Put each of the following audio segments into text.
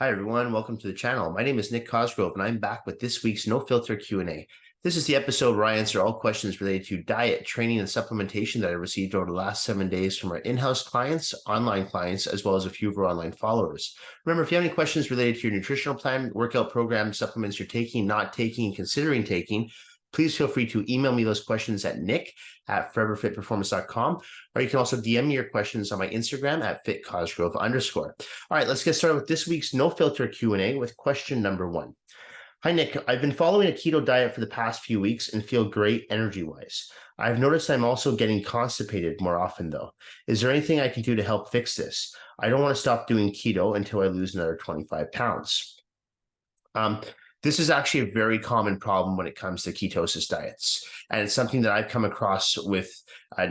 Hi, everyone. Welcome to the channel. My name is Nick Cosgrove, and I'm back with this week's No Filter Q&A. This is the episode where I answer all questions related to diet, training, and supplementation that I received over the last 7 days from our in-house clients, online clients, as well as a few of our online followers. Remember, if you have any questions related to your nutritional plan, workout program, supplements you're taking, not taking, considering taking, please feel free to email me those questions at nick@foreverfitperformance.com, or you can also DM me your questions on my Instagram at @fitcosgrove_. All right, let's get started with this week's No Filter Q&A with question number 1. Hi, Nick. I've been following a keto diet for the past few weeks and feel great energy-wise. I've noticed I'm also getting constipated more often, though. Is there anything I can do to help fix this? I don't want to stop doing keto until I lose another 25 pounds. This is actually a very common problem when it comes to ketosis diets. And it's something that I've come across with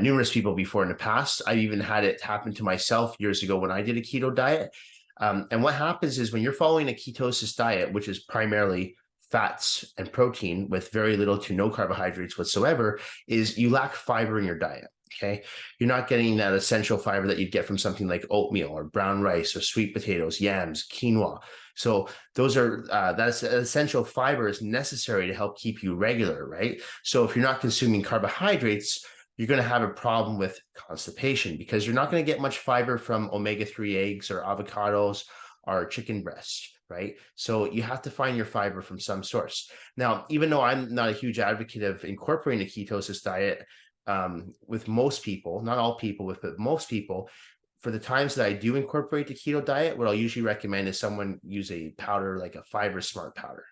numerous people before in the past. I've even had it happen to myself years ago when I did a keto diet. And what happens is when you're following a ketosis diet, which is primarily fats and protein with very little to no carbohydrates whatsoever, is you lack fiber in your diet. Okay, you're not getting that essential fiber that you'd get from something like oatmeal or brown rice or sweet potatoes, yams, quinoa. So those are that's essential fiber is necessary to help keep you regular, right? So if you're not consuming carbohydrates, you're going to have a problem with constipation because you're not going to get much fiber from omega-3 eggs or avocados or chicken breast, right? So you have to find your fiber from some source. Now, even though I'm not a huge advocate of incorporating a ketosis diet, with most people, not all people, but most people, for the times that I do incorporate the keto diet, what I'll usually recommend is someone use a powder like a Fiber Smart powder.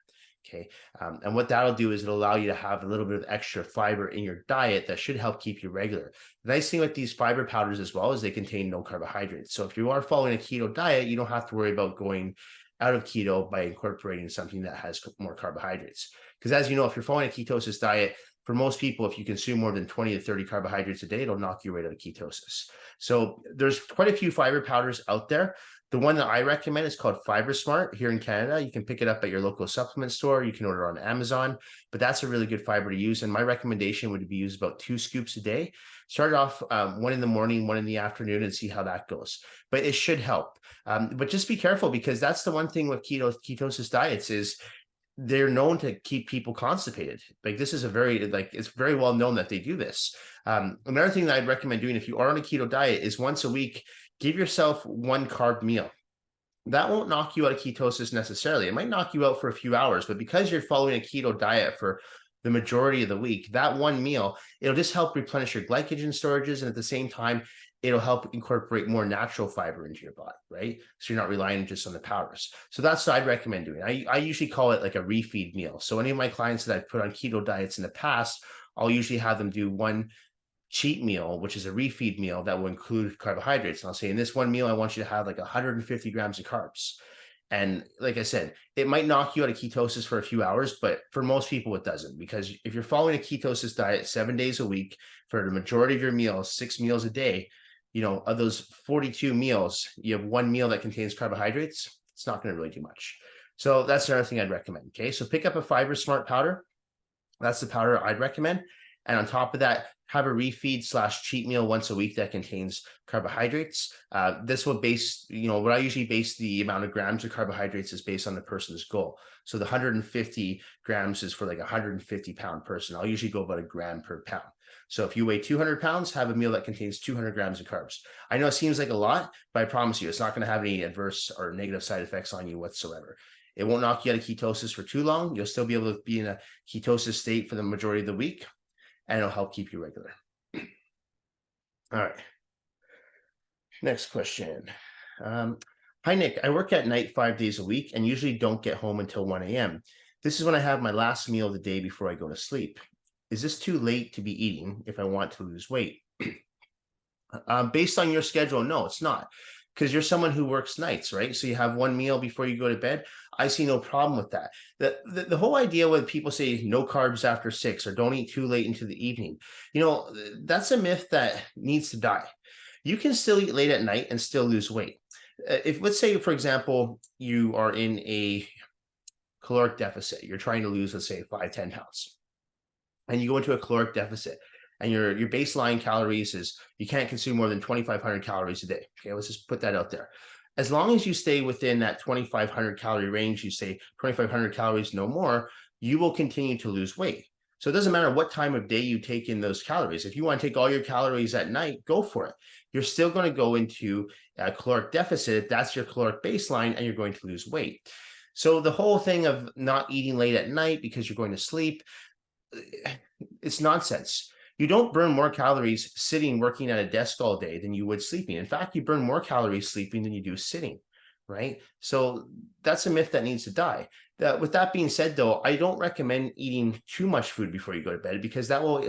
Okay. And what that'll do is it'll allow you to have a little bit of extra fiber in your diet that should help keep you regular. The nice thing with these fiber powders as well is they contain no carbohydrates. So if you are following a keto diet, you don't have to worry about going out of keto by incorporating something that has more carbohydrates. Because as you know, if you're following a ketosis diet, for most people, if you consume more than 20 to 30 carbohydrates a day, it'll knock you right out of ketosis. So there's quite a few fiber powders out there. The one that I recommend is called Fiber Smart here in Canada. You can pick it up at your local supplement store. You can order on Amazon, but that's a really good fiber to use. And my recommendation would be use about 2 scoops a day. Start off one in the morning, one in the afternoon, and see how that goes. But it should help. But just be careful because that's the one thing with ketosis diets is they're known to keep people constipated. Like this is a very, it's very well known that they do this. Another thing that I'd recommend doing if you are on a keto diet is once a week, give yourself 1 carb meal. That won't knock you out of ketosis necessarily. It might knock you out for a few hours, but because you're following a keto diet for the majority of the week, that one meal, it'll just help replenish your glycogen storages. And at the same time, it'll help incorporate more natural fiber into your body, right? So you're not relying just on the powders. So that's what I'd recommend doing. I usually call it like a refeed meal. So any of my clients that I've put on keto diets in the past, I'll usually have them do one cheat meal, which is a refeed meal that will include carbohydrates. And I'll say, in this one meal, I want you to have like 150 grams of carbs. And like I said, it might knock you out of ketosis for a few hours, but for most people, it doesn't. Because if you're following a ketosis diet 7 days a week for the majority of your meals, 6 meals a day, you know, of those 42 meals, you have 1 meal that contains carbohydrates. It's not going to really do much. So that's another thing I'd recommend. Okay. So pick up a Fiber Smart powder. That's the powder I'd recommend. And on top of that, have a refeed/cheat meal once a week that contains carbohydrates. This will base, what I usually base the amount of grams of carbohydrates is based on the person's goal. So the 150 grams is for like a 150-pound person. I'll usually go about 1 gram per pound. So if you weigh 200 pounds, have a meal that contains 200 grams of carbs. I know it seems like a lot, but I promise you, it's not going to have any adverse or negative side effects on you whatsoever. It won't knock you out of ketosis for too long. You'll still be able to be in a ketosis state for the majority of the week, and it'll help keep you regular. All right. Next question. Hi, Nick. I work at night 5 days a week and usually don't get home until 1 a.m. This is when I have my last meal of the day before I go to sleep. Is this too late to be eating if I want to lose weight? Based on your schedule, no, it's not. Because you're someone who works nights, right? So you have 1 meal before you go to bed. I see no problem with that. The whole idea when people say no carbs after 6 or don't eat too late into the evening, that's a myth that needs to die. You can still eat late at night and still lose weight. If let's say, for example, you are in a caloric deficit, you're trying to lose, let's say 5-10 pounds, and you go into a caloric deficit. And your baseline calories is you can't consume more than 2,500 calories a day. Okay, let's just put that out there. As long as you stay within that 2,500 calorie range, you say 2,500 calories, no more, you will continue to lose weight. So it doesn't matter what time of day you take in those calories. If you want to take all your calories at night, go for it. You're still going to go into a caloric deficit. That's your caloric baseline, and you're going to lose weight. So the whole thing of not eating late at night because you're going to sleep, it's nonsense. You don't burn more calories sitting working at a desk all day than you would sleeping. In fact, you burn more calories sleeping than you do sitting, right? So that's a myth that needs to die. With that being said, though, I don't recommend eating too much food before you go to bed, because that will,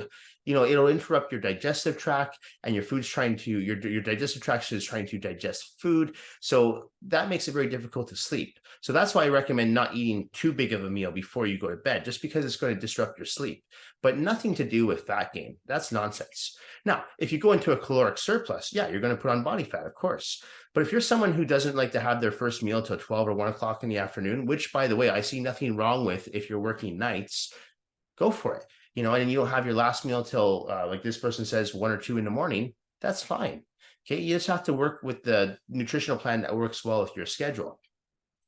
it'll interrupt your digestive tract, and your digestive tract is trying to digest food. So that makes it very difficult to sleep. So that's why I recommend not eating too big of a meal before you go to bed, just because it's going to disrupt your sleep, but nothing to do with fat gain. That's nonsense. Now, if you go into a caloric surplus, yeah, you're going to put on body fat, of course. But if you're someone who doesn't like to have their first meal till 12 or 1 o'clock in the afternoon, which, by the way, I see nothing wrong with if you're working nights, go for it. And you don't have your last meal till, like this person says, 1 or 2 in the morning, that's fine. Okay, you just have to work with the nutritional plan that works well with your schedule.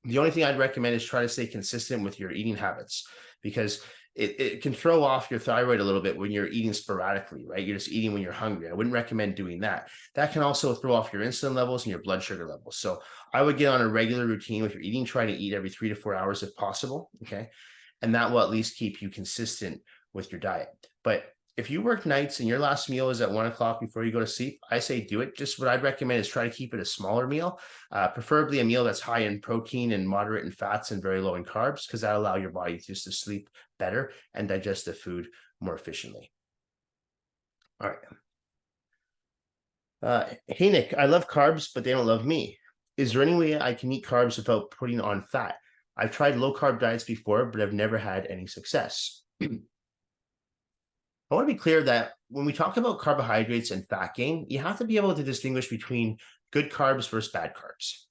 The only thing I'd recommend is try to stay consistent with your eating habits, because it can throw off your thyroid a little bit when you're eating sporadically, right? You're just eating when you're hungry. I wouldn't recommend doing that. That can also throw off your insulin levels and your blood sugar levels. So I would get on a regular routine with your eating, try to eat every 3 to 4 hours if possible, okay? And that will at least keep you consistent with your diet. But if you work nights and your last meal is at 1 o'clock before you go to sleep, I say do it. Just what I'd recommend is try to keep it a smaller meal, preferably a meal that's high in protein and moderate in fats and very low in carbs, because that'll allow your body just to sleep better and digest the food more efficiently. All right. Hey, Nick, I love carbs, but they don't love me. Is there any way I can eat carbs without putting on fat? I've tried low carb diets before, but I've never had any success. I want to be clear that when we talk about carbohydrates and fat gain, you have to be able to distinguish between good carbs versus bad carbs.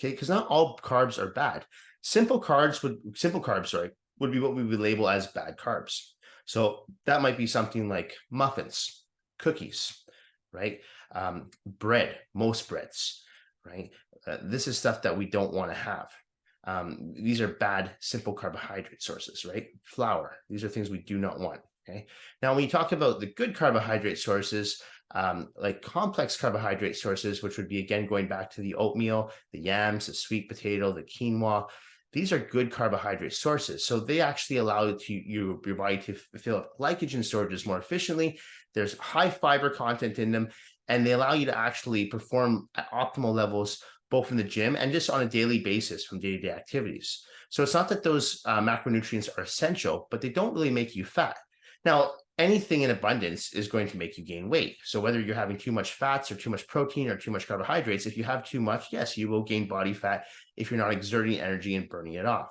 Okay, because not all carbs are bad. Simple carbs would be what we would label as bad carbs. So that might be something like muffins, cookies, right? Bread, most breads, right? This is stuff that we don't want to have. These are bad, simple carbohydrate sources, right? Flour, these are things we do not want. Okay. Now, when you talk about the good carbohydrate sources, like complex carbohydrate sources, which would be, again, going back to the oatmeal, the yams, the sweet potato, the quinoa, these are good carbohydrate sources. So they actually allow your body to fill up glycogen storages more efficiently. There's high fiber content in them, and they allow you to actually perform at optimal levels, both in the gym and just on a daily basis from day-to-day activities. So it's not that those macronutrients are essential, but they don't really make you fat. Now, anything in abundance is going to make you gain weight. So whether you're having too much fats or too much protein or too much carbohydrates, if you have too much, yes, you will gain body fat if you're not exerting energy and burning it off.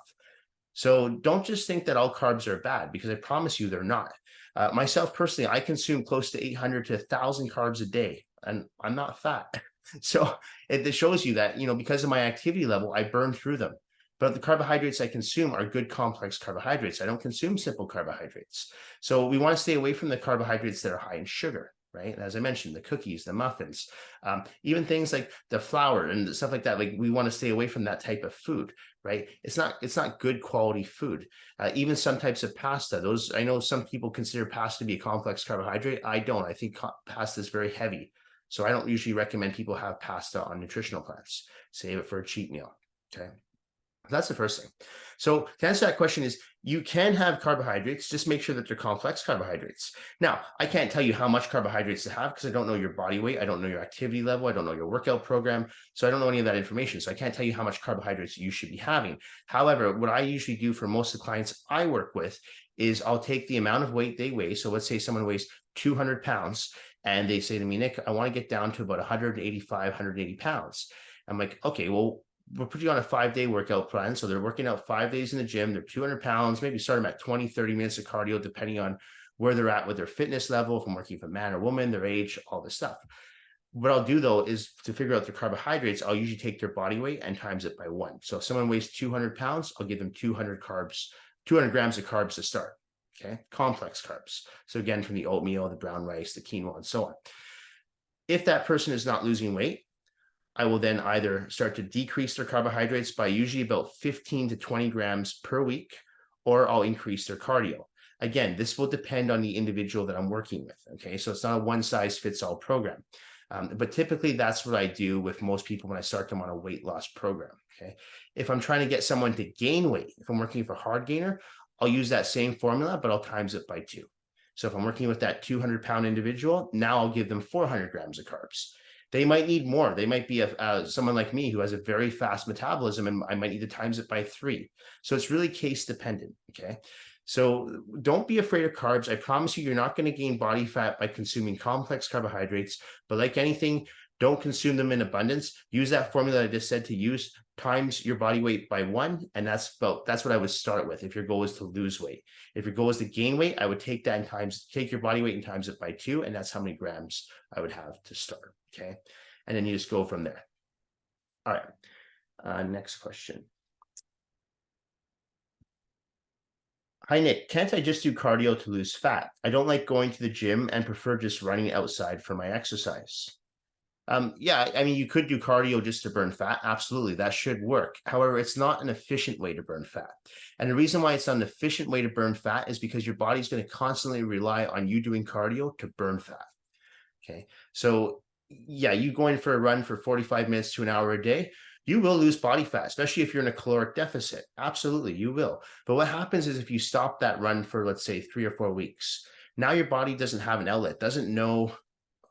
So don't just think that all carbs are bad, because I promise you they're not. Myself personally, I consume close to 800 to 1,000 carbs a day, and I'm not fat. So it shows you that, because of my activity level, I burn through them. But the carbohydrates I consume are good complex carbohydrates. I don't consume simple carbohydrates. So we want to stay away from the carbohydrates that are high in sugar, right? As I mentioned, the cookies, the muffins, even things like the flour and stuff like that. Like, we want to stay away from that type of food, right? It's not good quality food. Even some types of pasta, I know some people consider pasta to be a complex carbohydrate. I don't. I think pasta is very heavy. So I don't usually recommend people have pasta on nutritional plans. Save it for a cheat meal, okay? That's the first thing. So to answer that question is, you can have carbohydrates, just make sure that they're complex carbohydrates. Now, I can't tell you how much carbohydrates to have, because I don't know your body weight. I don't know your activity level. I don't know your workout program. So I don't know any of that information. So I can't tell you how much carbohydrates you should be having. However, what I usually do for most of the clients I work with is I'll take the amount of weight they weigh. So let's say someone weighs 200 pounds and they say to me, Nick, I want to get down to about 185, 180 pounds. I'm like, okay, well, we'll put you on a 5-day workout plan. So they're working out 5 days in the gym. They're 200 pounds, maybe start them at 20, 30 minutes of cardio, depending on where they're at with their fitness level, if I'm working with a man or woman, their age, all this stuff. What I'll do, though, is to figure out their carbohydrates, I'll usually take their body weight and times it by 1. So if someone weighs 200 pounds, I'll give them 200 grams of carbs to start. Okay, complex carbs. So again, from the oatmeal, the brown rice, the quinoa, and so on. If that person is not losing weight, I will then either start to decrease their carbohydrates by usually about 15 to 20 grams per week, or I'll increase their cardio. Again, this will depend on the individual that I'm working with. Okay, so it's not a one size fits all program. But typically that's what I do with most people when I start them on a weight loss program. Okay, if I'm trying to get someone to gain weight, if I'm working for hard gainer, I'll use that same formula, but I'll times it by 2. So if I'm working with that 200-pound individual, now I'll give them 400 grams of carbs. They might need more. They might be someone like me who has a very fast metabolism, and I might need to times it by 3. So it's really case dependent. Okay. So don't be afraid of carbs. I promise you, you're not going to gain body fat by consuming complex carbohydrates. But like anything, don't consume them in abundance. Use that formula I just said to use, times your body weight by 1. And that's what I would start with if your goal is to lose weight. If your goal is to gain weight, I would take that and take your body weight and times it by 2. And that's how many grams I would have to start. Okay. And then you just go from there. All right. Next question. Hi, Nick. Can't I just do cardio to lose fat? I don't like going to the gym and prefer just running outside for my exercise. Yeah, I mean, you could do cardio just to burn fat. Absolutely, that should work. However, it's not an efficient way to burn fat. And the reason why it's not an efficient way to burn fat is because your body's going to constantly rely on you doing cardio to burn fat. Okay, so yeah, you going for a run for 45 minutes to an hour a day, you will lose body fat, especially if you're in a caloric deficit. Absolutely, you will. But what happens is if you stop that run for, let's say, 3 or 4 weeks, now your body doesn't have an outlet, doesn't know,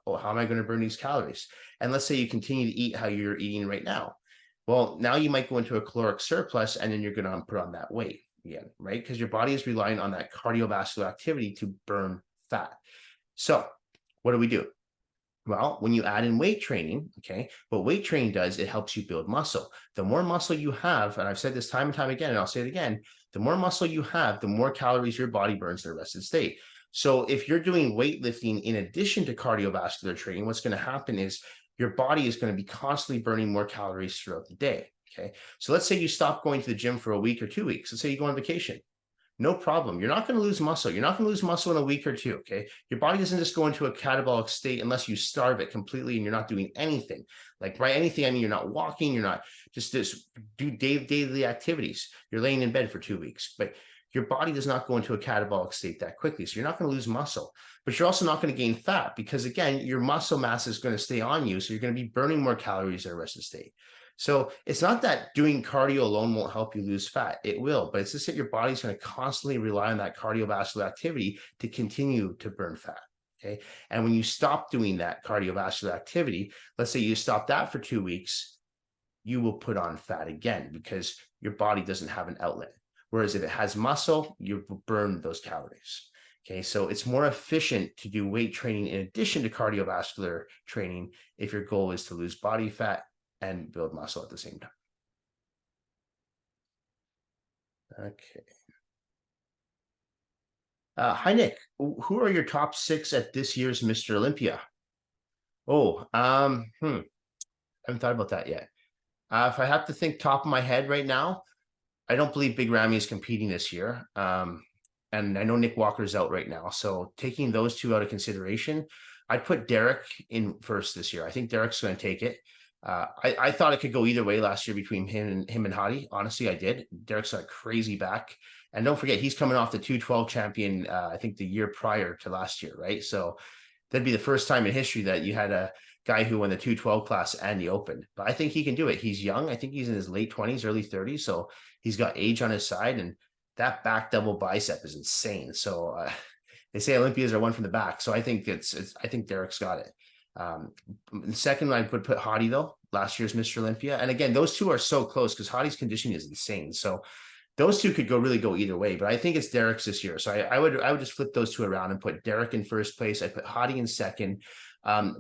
oh, how am I going to burn these calories? And let's say you continue to eat how you're eating right now. Well, now you might go into a caloric surplus, and then you're going to put on that weight again, right? Because your body is relying on that cardiovascular activity to burn fat. So what do? Well, when you add in weight training, okay, what weight training does, it helps you build muscle. The more muscle you have, and I've said this time and time again, and I'll say it again, the more muscle you have, the more calories your body burns in a rested state. So if you're doing weightlifting in addition to cardiovascular training, what's going to happen is your body is going to be constantly burning more calories throughout the day. Okay. So let's say you stop going to the gym for a week or 2 weeks. Let's say you go on vacation. No problem. You're not going to lose muscle. You're not going to lose muscle in a week or 2. Okay. Your body doesn't just go into a catabolic state unless you starve it completely and you're not doing anything. Like by anything, I mean, you're not walking, you're not just do daily activities. You're laying in bed for 2 weeks, but your body does not go into a catabolic state that quickly. So you're not going to lose muscle, but you're also not going to gain fat because again, your muscle mass is going to stay on you. So you're going to be burning more calories in a rested state. So it's not that doing cardio alone won't help you lose fat. It will, but it's just that your body's going to constantly rely on that cardiovascular activity to continue to burn fat. Okay. And when you stop doing that cardiovascular activity, let's say you stop that for 2 weeks, you will put on fat again because your body doesn't have an outlet. Whereas if it has muscle, you burn those calories. Okay, so it's more efficient to do weight training in addition to cardiovascular training if your goal is to lose body fat and build muscle at the same time. Okay. Hi, Nick. Who are your top 6 at this year's Mr. Olympia? Oh, I haven't thought about that yet. If I have to think top of my head right now, I don't believe Big Ramy is competing this year. And I know Nick Walker's out right now. So taking those 2 out of consideration, I'd put Derek in first this year. I think Derek's going to take it. I thought it could go either way last year between him and Hadi. Honestly, I did. Derek's got a crazy back. And don't forget, he's coming off the 212 champion, I think the year prior to last year, right? So that'd be the first time in history that you had a guy who won the 212 class and the open. But I think he can do it. He's young. I think he's in his late 20s, early 30s. So he's got age on his side. And that back double bicep is insane. So they say Olympias are one from the back. So I think I think Derek's got it. The second I would put Hadi though, last year's Mr. Olympia. And again, those 2 are so close because Hadi's conditioning is insane. So those 2 could really go either way, but I think it's Derek's this year. So I would just flip those 2 around and put Derek in first place. I put Hadi in second.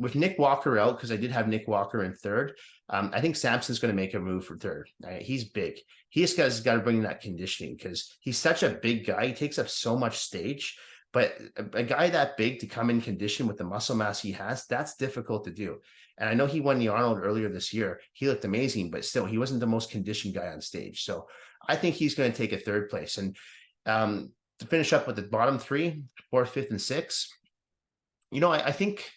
With Nick Walker out, because I did have Nick Walker in third, I think Samson's going to make a move for third. He's big. He just has got to bring that conditioning because he's such a big guy. He takes up so much stage. But a guy that big to come in condition with the muscle mass he has, that's difficult to do. And I know he won the Arnold earlier this year. He looked amazing, but still, he wasn't the most conditioned guy on stage. So I think he's going to take a third place. And to finish up with the bottom 3, 4th, 5th, and 6th, I think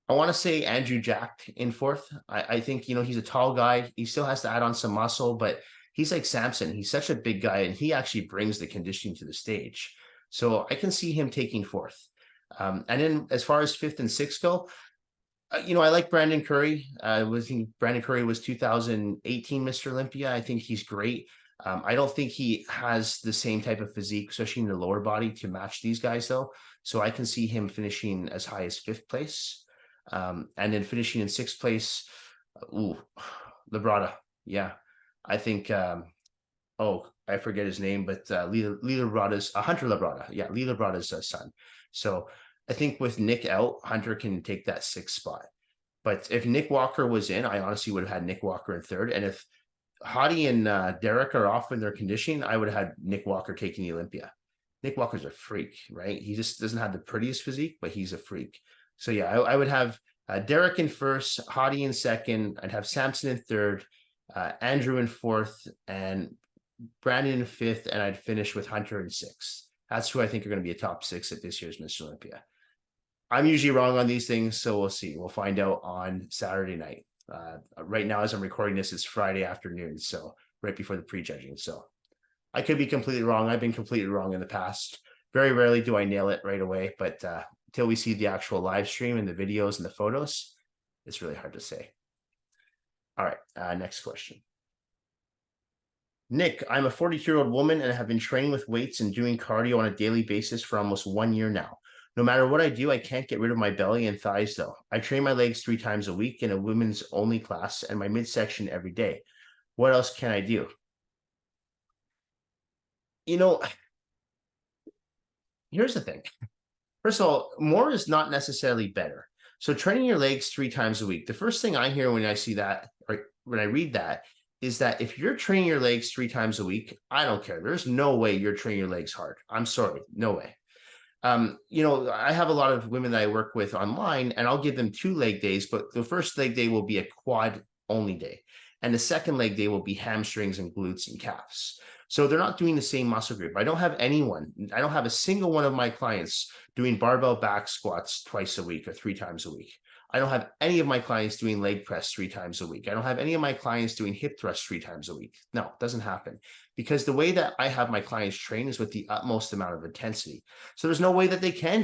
I want to say Andrew Jack in fourth. I think, he's a tall guy. He still has to add on some muscle, but he's like Samson. He's such a big guy, and he actually brings the conditioning to the stage. So I can see him taking fourth. And then as far as fifth and sixth go, I like Brandon Curry. Brandon Curry was 2018 Mr. Olympia. I think he's great. I don't think he has the same type of physique, especially in the lower body, to match these guys, though. So I can see him finishing as high as fifth place. And then finishing in sixth place, Labrada. Yeah. I think, I forget his name, but Lee Labrada's, Hunter Labrada. Yeah, Lee Labrada's son. So I think with Nick out, Hunter can take that sixth spot. But if Nick Walker was in, I honestly would have had Nick Walker in third. And if Hadi and Derek are off in their conditioning, I would have had Nick Walker taking the Olympia. Nick Walker's a freak, right? He just doesn't have the prettiest physique, but he's a freak. So yeah, I would have Derek in first, Hadi in second. I'd have Samson in third, Andrew in fourth, and Brandon in fifth, and I'd finish with Hunter in sixth. That's who I think are going to be a top six at this year's Mr. Olympia. I'm usually wrong on these things, so we'll see. We'll find out on Saturday night. Right now, as I'm recording this, it's Friday afternoon, so right before the prejudging. So I could be completely wrong. I've been completely wrong in the past. Very rarely do I nail it right away, but until we see the actual live stream and the videos and the photos, it's really hard to say. All right, next question. Nick, I'm a 42-year-old woman and have been training with weights and doing cardio on a daily basis for almost 1 year now. No matter what I do, I can't get rid of my belly and thighs, though. I train my legs 3 times a week in a women's only class and my midsection every day. What else can I do? Here's the thing. First of all, more is not necessarily better. So training your legs 3 times a week, the first thing I hear when I see that, or when I read that, is that if you're training your legs 3 times a week, I don't care. There's no way you're training your legs hard. I'm sorry. No way. I have a lot of women that I work with online, and I'll give them 2 leg days, but the first leg day will be a quad only day. And the second leg day will be hamstrings and glutes and calves. So they're not doing the same muscle group. I don't have a single one of my clients doing barbell back squats twice a week or 3 times a week. I don't have any of my clients doing leg press 3 times a week. I don't have any of my clients doing hip thrust 3 times a week. No, it doesn't happen, because the way that I have my clients train is with the utmost amount of intensity. So there's no way that they can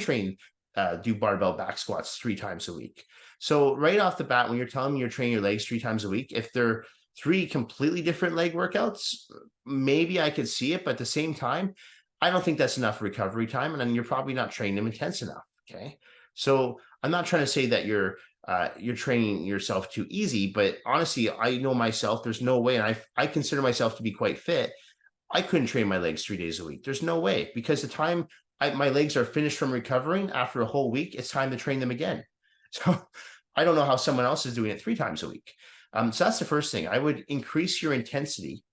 do barbell back squats 3 times a week. So right off the bat, when you're telling me you're training your legs 3 times a week, if they're 3 completely different leg workouts, maybe I could see it, but at the same time, I don't think that's enough recovery time, and then you're probably not training them intense enough. Okay. So I'm not trying to say that you're training yourself too easy, but honestly, I know myself, there's no way, and I consider myself to be quite fit. I couldn't train my legs 3 days a week. There's no way, because the time my legs are finished from recovering after a whole week, it's time to train them again. So I don't know how someone else is doing it 3 times a week. So that's the first thing. I would increase your intensity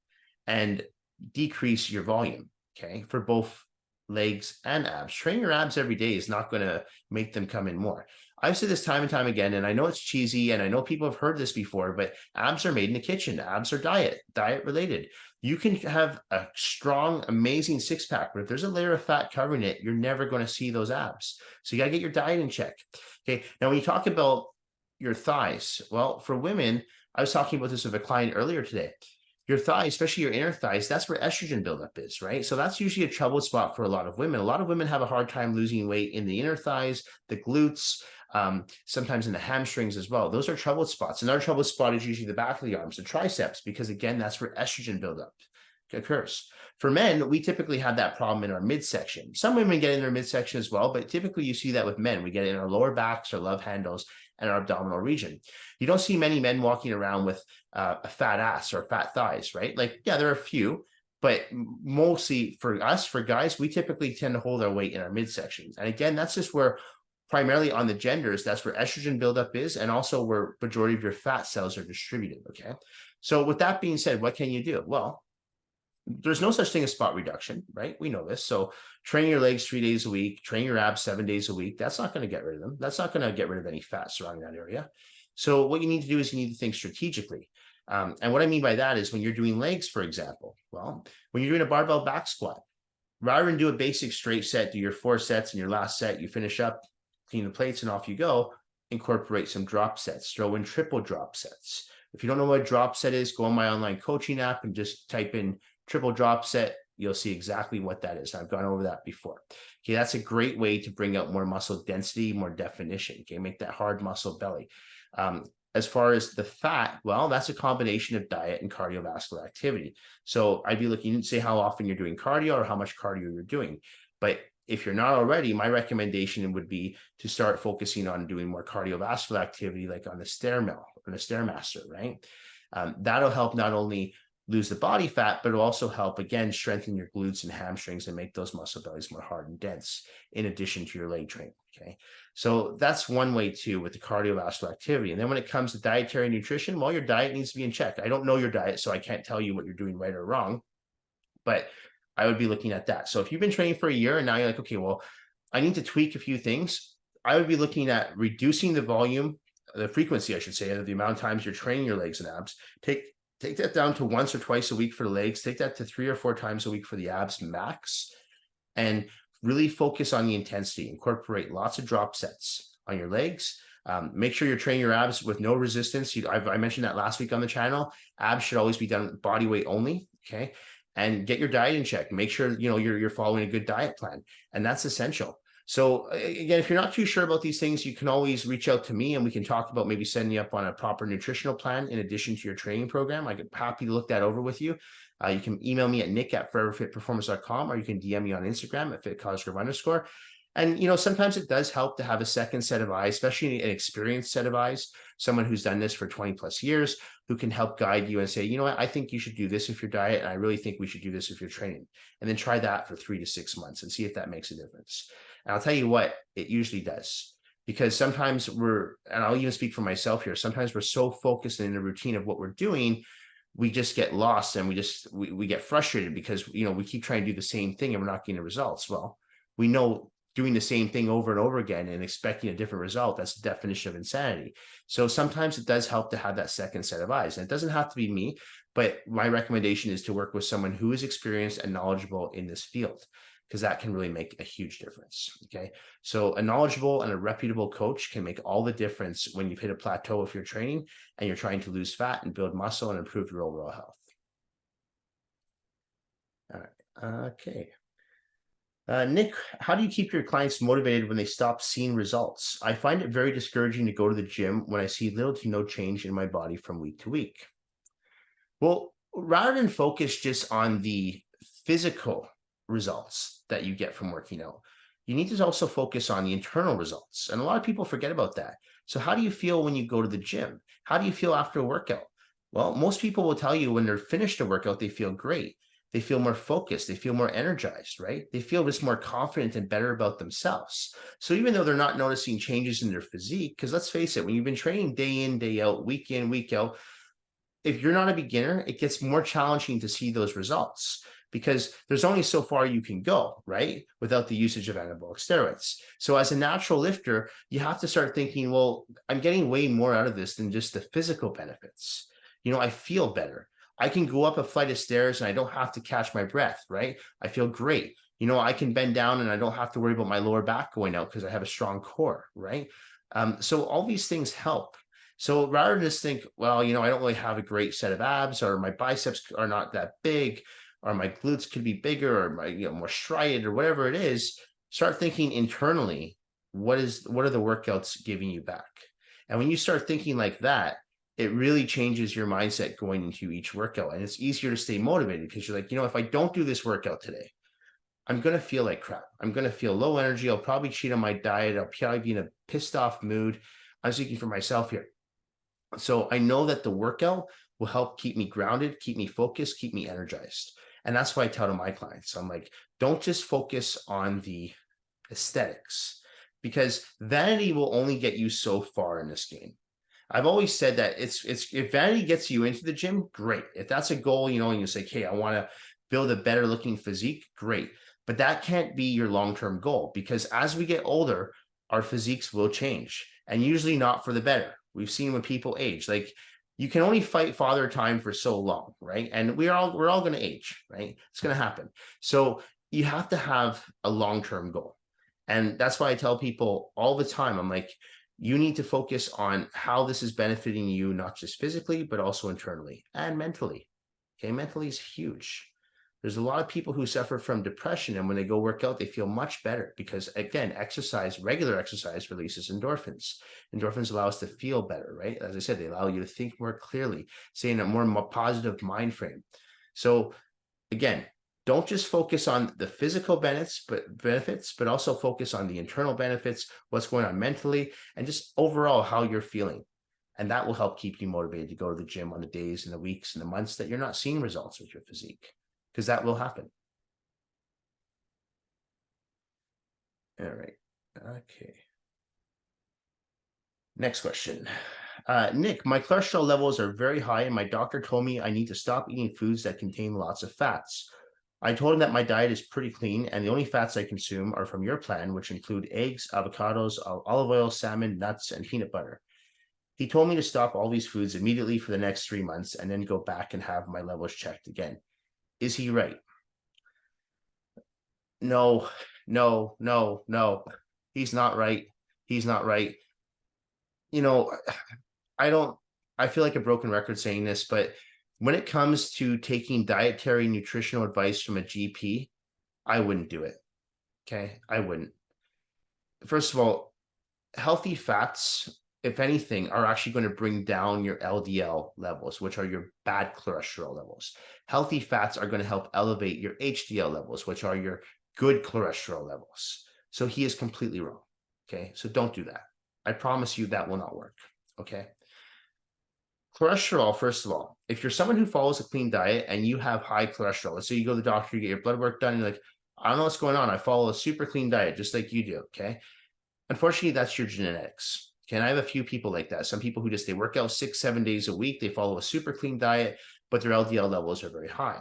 and decrease your volume, okay, for both legs and abs. Train your abs every day is not going to make them come in more. I've said this time and time again, and I know it's cheesy, and I know people have heard this before, but abs are made in the kitchen. Abs are diet related. You can have a strong, amazing 6-pack, but if there's a layer of fat covering it, you're never going to see those abs. So you got to get your diet in check. Okay. Now, when you talk about your thighs, well, for women, I was talking about this with a client earlier today. Your thighs, especially your inner thighs, that's where estrogen buildup is, right? So that's usually a trouble spot for a lot of women. A lot of women have a hard time losing weight in the inner thighs, the glutes, sometimes in the hamstrings as well. Those are trouble spots. Another trouble spot is usually the back of the arms, the triceps, because again, that's where estrogen buildup occurs. For men, we typically have that problem in our midsection. Some women get in their midsection as well, but typically you see that with men. We get it in our lower backs, our love handles, and our abdominal region. You don't see many men walking around with a fat ass or fat thighs, right? Like, yeah, there are a few, but mostly for us, for guys, we typically tend to hold our weight in our midsection. And again, that's just where, primarily on the genders, that's where estrogen buildup is, and also where majority of your fat cells are distributed, okay? So with that being said, what can you do? Well, there's no such thing as spot reduction, right? We know this. So train your legs 3 days a week, train your abs 7 days a week. That's not going to get rid of them. That's not going to get rid of any fat surrounding that area. So what you need to do is you need to think strategically. And what I mean by that is when you're doing legs, for example, well, when you're doing a barbell back squat, rather than do a basic straight set, do your 4 sets, and your last set, you finish up, clean the plates, and off you go. incorporate some drop sets, throw in triple drop sets. If you don't know what a drop set is, go on my online coaching app and just type in triple drop set. You'll see exactly what that is. I've gone over that before. Okay, that's a great way to bring out more muscle density, more definition. Okay, make that hard muscle belly. As far as the fat, well, that's a combination of diet and cardiovascular activity. So I'd be looking to say how often you're doing cardio or how much cardio you're doing. But if you're not already, my recommendation would be to start focusing on doing more cardiovascular activity, like on the stair mill or the stairmaster, right? That'll help not only lose the body fat, but it'll also help, again, strengthen your glutes and hamstrings and make those muscle bellies more hard and dense, in addition to your leg training. Okay, so that's one way too with the cardiovascular activity. And then when it comes to dietary nutrition, well, your diet needs to be in check. I don't know your diet, so I can't tell you what you're doing right or wrong, but I would be looking at that. So if you've been training for a year and now you're like, okay, well, I need to tweak a few things, I would be looking at reducing the volume, the frequency, I should say, of the amount of times you're training your legs and abs. Take that down to once or twice a week for the legs, take that to 3 or 4 times a week for the abs max, and really focus on the intensity. Incorporate lots of drop sets on your legs. Make sure you're training your abs with no resistance. I mentioned that last week on the channel. Abs should always be done body weight only, okay? And get your diet in check. Make sure you're following a good diet plan, and that's essential. So again, if you're not too sure about these things, you can always reach out to me and we can talk about maybe setting you up on a proper nutritional plan in addition to your training program. I'm happy to look that over with you. You can email me at nick@foreverfitperformance.com, or you can DM me on Instagram at @fitcosgrove_. And, sometimes it does help to have a second set of eyes, especially an experienced set of eyes, someone who's done this for 20 plus years, who can help guide you and say, you know what, I think you should do this with your diet. And I really think we should do this with your training. And then try that for 3 to 6 months and see if that makes a difference. And I'll tell you what, it usually does. Because sometimes and I'll even speak for myself here, sometimes we're so focused in the routine of what we're doing, we just get lost and we get frustrated because, we keep trying to do the same thing and we're not getting the results. Well, we know doing the same thing over and over again and expecting a different result, that's the definition of insanity. So sometimes it does help to have that second set of eyes. And it doesn't have to be me, but my recommendation is to work with someone who is experienced and knowledgeable in this field, because that can really make a huge difference. Okay, so a knowledgeable and a reputable coach can make all the difference when you've hit a plateau of your training and you're trying to lose fat and build muscle and improve your overall health. All right. Okay. Nick, how do you keep your clients motivated when they stop seeing results? I find it very discouraging to go to the gym when I see little to no change in my body from week to week. Well, rather than focus just on the physical results that you get from working out, you need to also focus on the internal results. And a lot of people forget about that. So how do you feel when you go to the gym? How do you feel after a workout? Well, most people will tell you when they're finished a workout, they feel great. They feel more focused. They feel more energized, right? They feel just more confident and better about themselves. So even though they're not noticing changes in their physique, because let's face it, when you've been training day in, day out, week in, week out, if you're not a beginner, it gets more challenging to see those results because there's only so far you can go, right? Without the usage of anabolic steroids. So as a natural lifter, you have to start thinking, well, I'm getting way more out of this than just the physical benefits. I feel better. I can go up a flight of stairs and I don't have to catch my breath, right? I feel great. I can bend down and I don't have to worry about my lower back going out because I have a strong core, right? So all these things help. So rather than just think, well, I don't really have a great set of abs, or my biceps are not that big, or my glutes could be bigger, or my, more striated, or whatever it is, start thinking internally, what are the workouts giving you back? And when you start thinking like that, it really changes your mindset going into each workout. And it's easier to stay motivated because you're like, if I don't do this workout today, I'm going to feel like crap. I'm going to feel low energy. I'll probably cheat on my diet. I'll probably be in a pissed off mood. I'm speaking for myself here. So I know that the workout will help keep me grounded, keep me focused, keep me energized. And that's why I tell to my clients, I'm like, don't just focus on the aesthetics, because vanity will only get you so far in this game. I've always said that if vanity gets you into the gym, great. If that's a goal, and you say, hey, I want to build a better looking physique, great. But that can't be your long-term goal, because as we get older, our physiques will change, and usually not for the better. We've seen when people age, like you can only fight father time for so long, right? And we're all going to age, right? It's going to happen. So you have to have a long-term goal. And that's why I tell people all the time, I'm like, You need to focus on how this is benefiting you, not just physically, but also internally and mentally. Okay, mentally is huge. There's a lot of people who suffer from depression, and when they go work out, they feel much better because, again, regular exercise releases endorphins. Endorphins allow us to feel better, right? As I said, they allow you to think more clearly, stay in a more positive mind frame. So, again, don't just focus on the physical benefits, but also focus on the internal benefits, what's going on mentally, and just overall how you're feeling. And that will help keep you motivated to go to the gym on the days and the weeks and the months that you're not seeing results with your physique, because that will happen. All right. Okay. Next question. Nick, my cholesterol levels are very high, and my doctor told me I need to stop eating foods that contain lots of fats. I told him that my diet is pretty clean, and the only fats I consume are from your plan, which include eggs, avocados, olive oil, salmon, nuts, and peanut butter. He told me to stop all these foods immediately for the next 3 months and then go back and have my levels checked again. Is he right? No, no, no, no. He's not right. He's not right. You know, I feel like a broken record saying this, but when it comes to taking dietary nutritional advice from a GP, I wouldn't do it. Okay. I wouldn't. First of all, healthy fats, if anything, are actually going to bring down your LDL levels, which are your bad cholesterol levels. Healthy fats are going to help elevate your HDL levels, which are your good cholesterol levels. So he is completely wrong. Okay. So don't do that. I promise you that will not work. Okay. Cholesterol, first of all, if you're someone who follows a clean diet and you have high cholesterol, let's say you go to the doctor, you get your blood work done, and you're like, I don't know what's going on. I follow a super clean diet, just like you do. Okay. Unfortunately, that's your genetics. Okay. And I have a few people like that. Some people who they work out 6-7 days a week, they follow a super clean diet, but their LDL levels are very high.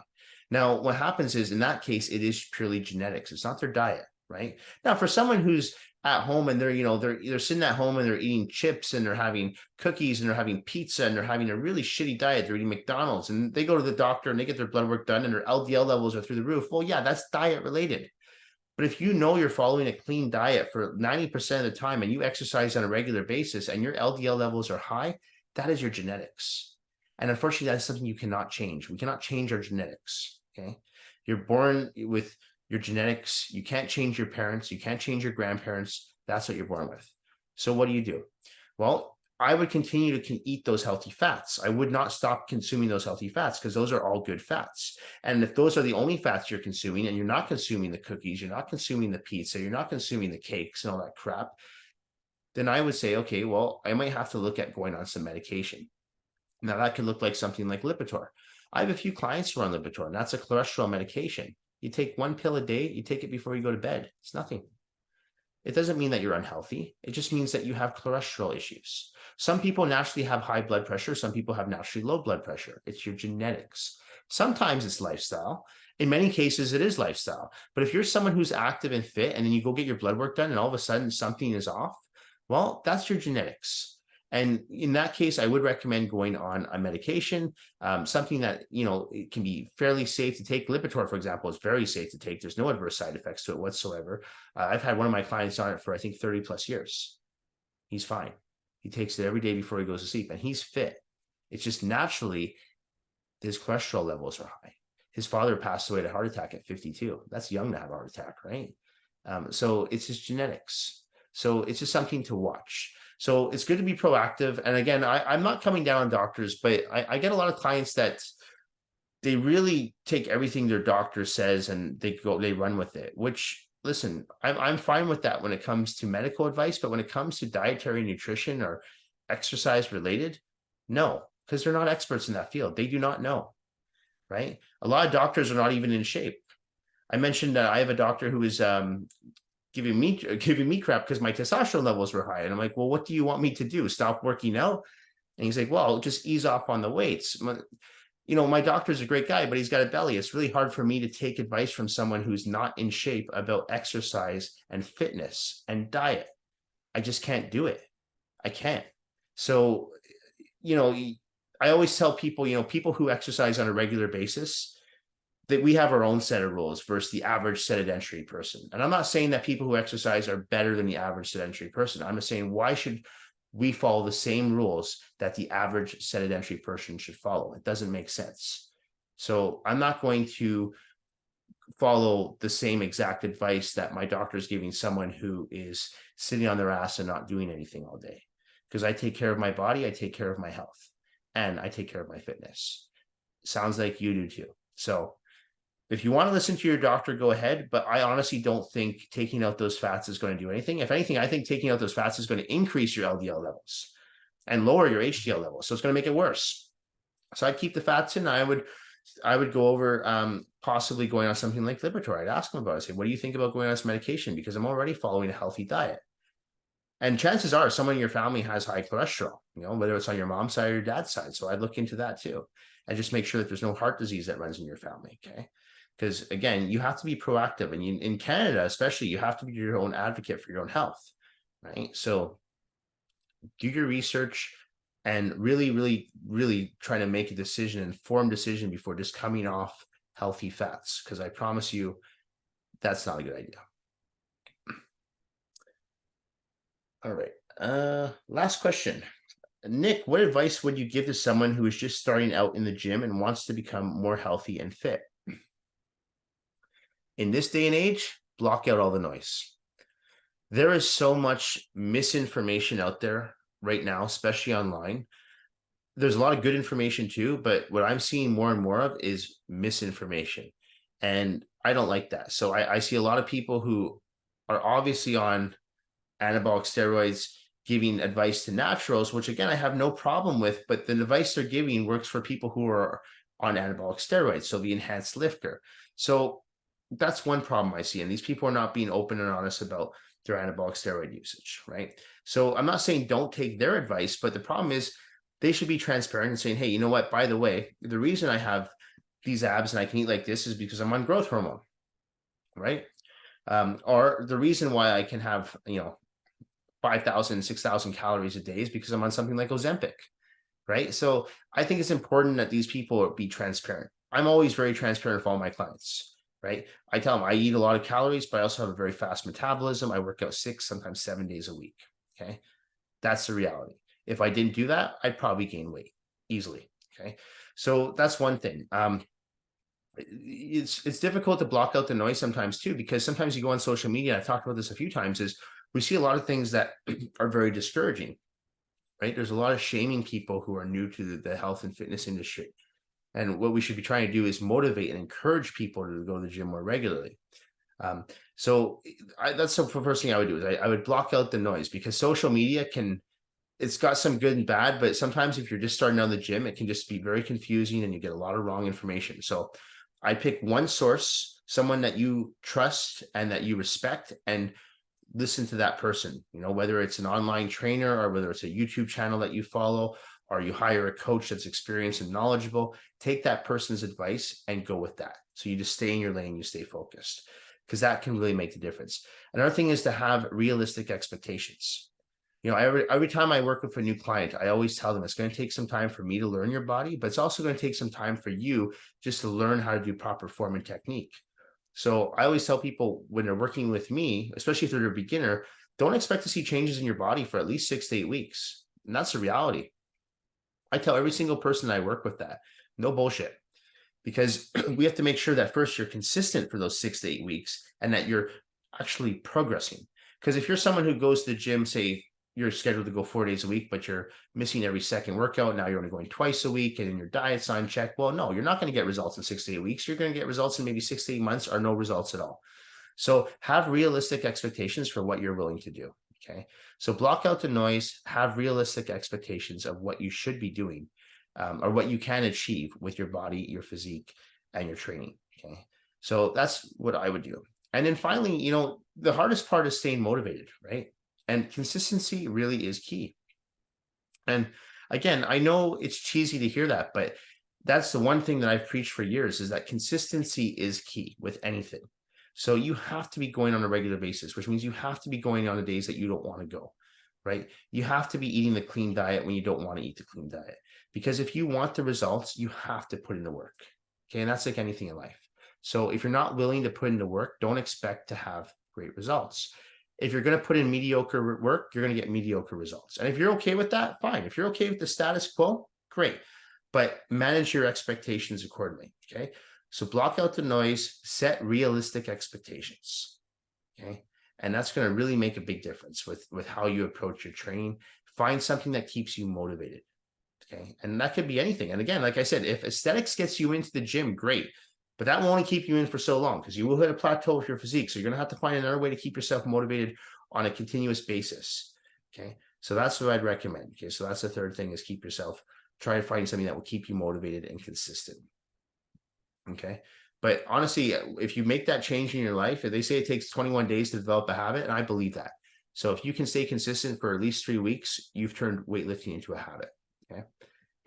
Now, what happens is in that case, it is purely genetics. It's not their diet, right? Now, for someone who's at home and they're sitting at home and they're eating chips and they're having cookies and they're having pizza and they're having a really shitty diet, they're eating McDonald's, and they go to the doctor and they get their blood work done and their LDL levels are through the roof. Well, yeah, that's diet related. But if you know you're following a clean diet for 90% of the time and you exercise on a regular basis and your LDL levels are high, that is your genetics. And unfortunately, that is something you cannot change. We cannot change our genetics. Okay. You're born with your genetics. You can't change your parents. You can't change your grandparents. That's what you're born with. So what do? Well, I would continue to eat those healthy fats. I would not stop consuming those healthy fats because those are all good fats. And if those are the only fats you're consuming and you're not consuming the cookies, you're not consuming the pizza, you're not consuming the cakes and all that crap, then I would say, okay, well, I might have to look at going on some medication. Now that could look like something like Lipitor. I have a few clients who are on Lipitor, and that's a cholesterol medication. You take one pill a day, you take it before you go to bed. It's nothing. It doesn't mean that you're unhealthy. It just means that you have cholesterol issues. Some people naturally have high blood pressure. Some people have naturally low blood pressure. It's your genetics. Sometimes it's lifestyle. In many cases, it is lifestyle. But if you're someone who's active and fit, and then you go get your blood work done, and all of a sudden something is off, well, that's your genetics. And in that case, I would recommend going on a medication, something that, it can be fairly safe to take. Lipitor, for example, is very safe to take. There's no adverse side effects to it whatsoever. I've had one of my clients on it for, I think, 30 plus years. He's fine. He takes it every day before he goes to sleep, and he's fit. It's just naturally his cholesterol levels are high. His father passed away of a heart attack at 52. That's young to have a heart attack, right? So it's his genetics. So it's just something to watch. So it's good to be proactive. And again, I'm not coming down on doctors, but I get a lot of clients that they really take everything their doctor says and they run with it, which, listen, I'm fine with that when it comes to medical advice, but when it comes to dietary nutrition or exercise related, no, because they're not experts in that field. They do not know, right? A lot of doctors are not even in shape. I mentioned that I have a doctor who is giving me crap because my testosterone levels were high. And I'm like, well, what do you want me to do? Stop working out? And he's like, well, just ease off on the weights. My doctor's a great guy, but he's got a belly. It's really hard for me to take advice from someone who's not in shape about exercise and fitness and diet. I just can't do it. I can't. So, I always tell people, people who exercise on a regular basis, that we have our own set of rules versus the average sedentary person. And I'm not saying that people who exercise are better than the average sedentary person. I'm just saying, why should we follow the same rules that the average sedentary person should follow. It doesn't make sense. So I'm not going to follow the same exact advice that my doctor is giving someone who is sitting on their ass and not doing anything all day. Because I take care of my body, I take care of my health, and I take care of my fitness. Sounds like you do too. So if you want to listen to your doctor, go ahead. But I honestly don't think taking out those fats is going to do anything. If anything, I think taking out those fats is going to increase your LDL levels and lower your HDL levels. So it's going to make it worse. So I'd keep the fats in. I would go over possibly going on something like Libertor. I'd ask them about it. Say, what do you think about going on this medication? Because I'm already following a healthy diet. And chances are someone in your family has high cholesterol, whether it's on your mom's side or your dad's side. So I'd look into that too. And just make sure that there's no heart disease that runs in your family, okay? Because again, you have to be proactive. And in Canada, especially, you have to be your own advocate for your own health, right? So do your research and really, really, really try to make a decision, informed decision before just coming off healthy fats. Because I promise you, that's not a good idea. All right. Last question. Nick, what advice would you give to someone who is just starting out in the gym and wants to become more healthy and fit? In this day and age, block out all the noise. There is so much misinformation out there right now, especially online. There's a lot of good information too, but what I'm seeing more and more of is misinformation. And I don't like that. So I see a lot of people who are obviously on anabolic steroids giving advice to naturals, which again, I have no problem with, but the advice they're giving works for people who are on anabolic steroids, so the enhanced lifter. So that's one problem I see. And these people are not being open and honest about their anabolic steroid usage, right? So I'm not saying don't take their advice, but the problem is they should be transparent and saying, hey, you know what, by the way, the reason I have these abs and I can eat like this is because I'm on growth hormone, right? Or the reason why I can have, 5,000, 6,000 calories a day is because I'm on something like Ozempic, right? So I think it's important that these people be transparent. I'm always very transparent with all my clients, right? I tell them I eat a lot of calories, but I also have a very fast metabolism. I work out 6, sometimes 7 days a week, okay? That's the reality. If I didn't do that, I'd probably gain weight easily, okay? So that's one thing. It's difficult to block out the noise sometimes too, because sometimes you go on social media, I've talked about this a few times, is we see a lot of things that are very discouraging, right? There's a lot of shaming people who are new to the health and fitness industry. And what we should be trying to do is motivate and encourage people to go to the gym more regularly. So that's the first thing I would do is I would block out the noise, because social media it's got some good and bad, but sometimes if you're just starting out in the gym, it can just be very confusing and you get a lot of wrong information. So I pick one source, someone that you trust and that you respect, and listen to that person, whether it's an online trainer or whether it's a YouTube channel that you follow, or you hire a coach that's experienced and knowledgeable. Take that person's advice and go with that. So you just stay in your lane, you stay focused, because that can really make the difference. Another thing is to have realistic expectations. Every time I work with a new client, I always tell them it's going to take some time for me to learn your body, but it's also going to take some time for you just to learn how to do proper form and technique. So I always tell people when they're working with me, especially if they're a beginner, don't expect to see changes in your body for at least 6 to 8 weeks. And that's the reality. I tell every single person I work with that, no bullshit, because we have to make sure that first you're consistent for those 6 to 8 weeks and that you're actually progressing. Because if you're someone who goes to the gym, say you're scheduled to go 4 days a week, but you're missing every second workout, now you're only going twice a week and your diet's on check. Well, no, you're not going to get results in 6 to 8 weeks. You're going to get results in maybe 6 to 8 months or no results at all. So have realistic expectations for what you're willing to do. Okay. So block out the noise, have realistic expectations of what you should be doing, or what you can achieve with your body, your physique, and your training. Okay. So that's what I would do. And then finally, the hardest part is staying motivated, right? And consistency really is key. And again, I know it's cheesy to hear that, but that's the one thing that I've preached for years, is that consistency is key with anything. So you have to be going on a regular basis, which means you have to be going on the days that you don't want to go, right? You have to be eating the clean diet when you don't want to eat the clean diet, because if you want the results, you have to put in the work. Okay. And that's like anything in life. So if you're not willing to put in the work, don't expect to have great results. If you're going to put in mediocre work, you're going to get mediocre results. And if you're okay with that, fine. If you're okay with the status quo, great. But manage your expectations accordingly. Okay. So block out the noise, set realistic expectations. Okay. And that's going to really make a big difference with how you approach your training. Find something that keeps you motivated. Okay. And that could be anything. And again, like I said, if aesthetics gets you into the gym, great. But that will only keep you in for so long because you will hit a plateau with your physique. So you're going to have to find another way to keep yourself motivated on a continuous basis. Okay. So that's what I'd recommend. Okay. So that's the third thing is try to find something that will keep you motivated and consistent. Okay. But honestly, if you make that change in your life, they say it takes 21 days to develop a habit, and I believe that. So if you can stay consistent for at least 3 weeks, you've turned weightlifting into a habit. Okay.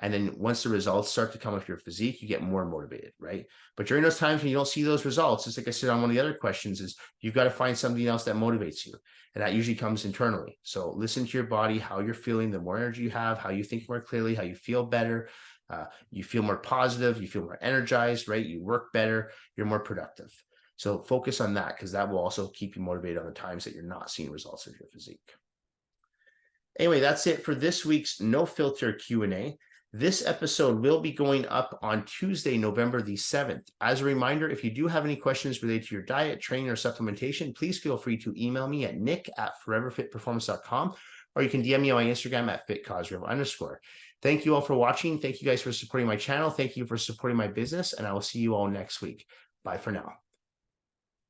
And then once the results start to come with your physique, you get more motivated, right? But during those times when you don't see those results, it's like I said on one of the other questions is you've got to find something else that motivates you. And that usually comes internally. So listen to your body, how you're feeling, the more energy you have, how you think more clearly, how you feel better. You feel more positive, you feel more energized, right? You work better, you're more productive. So focus on that because that will also keep you motivated on the times that you're not seeing results of your physique. Anyway, that's it for this week's No Filter Q&A. This episode will be going up on Tuesday, November the 7th. As a reminder, if you do have any questions related to your diet, training, or supplementation, please feel free to email me at nick@foreverfitperformance.com, or you can DM me on my Instagram at @fitcosgrove_. Thank you all for watching. Thank you guys for supporting my channel. Thank you for supporting my business, and I will see you all next week. Bye for now.